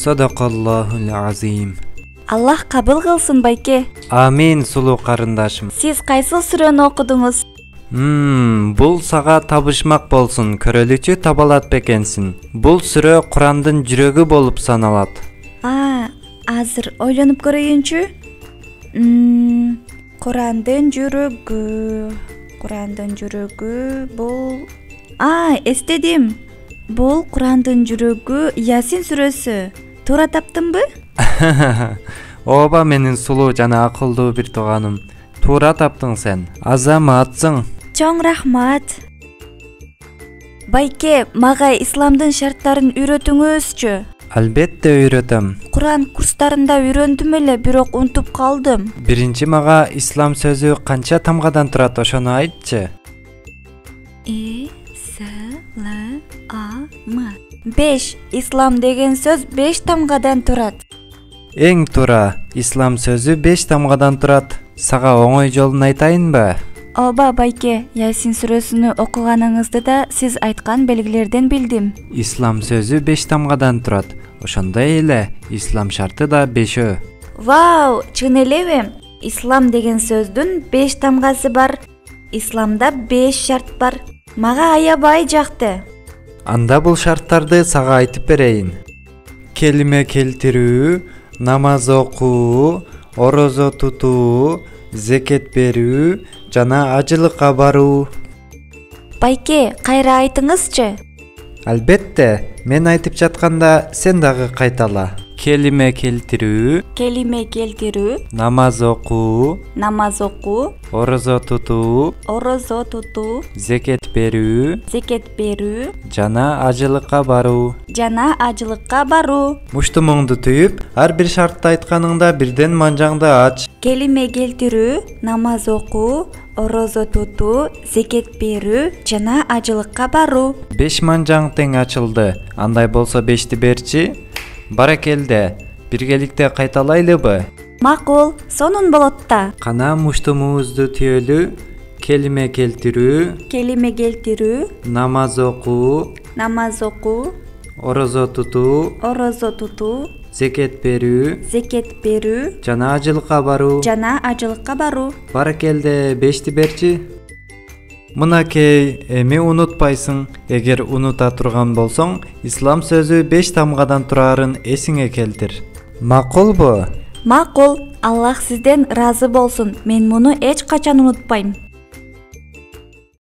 Sadaqallahul azim. Allah kabul kılsın bayke. Amin sulu karındaşım. Siz kaysı süreni okudunuz? Bul sağa tabışmak bolsun, körölüçü tabalat bekensin. Bul süre Kur'andın жүрөгү bolup sanalat. Azır oylanıp göreyinçü. Kur'andın жүрөгү bul. Estedim. Bul Kur'andın жүрөгү Yasin sürösü. Тура таптымбы? Оба менин сулуу жана акылдуу бир тууганым. Туура таптың сен. Азаматсың. Чоң рахмат. Байке, мага исламдын шарттарын үйрөтүңүзчү. Албетте үйрөтөм. Кур'ан курстарында үйрөндүм эле, бирок унутуп калдым. Биринчи мага ислам сөзү канча тамгадан турат, ошону айтчы. Исламы. 5. Ислам деген сөз 5 тамгадан турат. Эң туура. Ислам сөзү 5 тамгадан турат. Сага оңой жолун айтайынбы? Оба байке, Ясин сүрөсүнү окуганыңызды да сиз айткан белгилерден билдим. Ислам сөзү 5 тамгадан турат. Ошондой эле ислам шарты да 5. Вау, чын элеби? Ислам деген сөздүн 5 тамгасы бар. Исламда 5 шарт бар. Мага аябай жакты. Анда бул шарттарды сага айтып берейин. Келиме келтирүү, намаз окуу, орозо тутуу, зекет берүү жана ажылыкка баруу. Байке, кайра айтыңызчы. Албетте, мен айтып жатканда сен дагы кайтала. Келиме келтирүү, намаз окуу, орозо тутуу, зекет берүү, жана ажылыкка баруу. Муштумуңду түйүп, ар бир шартты айтканыңда бирден манжаңды ач. Келиме келтирүү, намаз окуу, орозо тутуу, зекет берүү жана ажылыкка баруу. 5 манжаң тең ачылды. Андай болсо 5ти берчи. Баракелде, биргеликте кайталайлыбы? Макул, сонун болот да. Кана муштумубузду түйөлү. Келиме келтирүү, намаз окуу, орозо тутуу, зекет берүү, жана ажылыкка баруу. Баракелде, 5ти берчи. Мынакей, эми унутпайсың. Эгер унута турган болсоң, ислам сөзү 5 тамгадан турарын эсиңе келтир. Макулбу? Макул, Аллах сизден разы болсун. Мен муну эч качан унутпайм.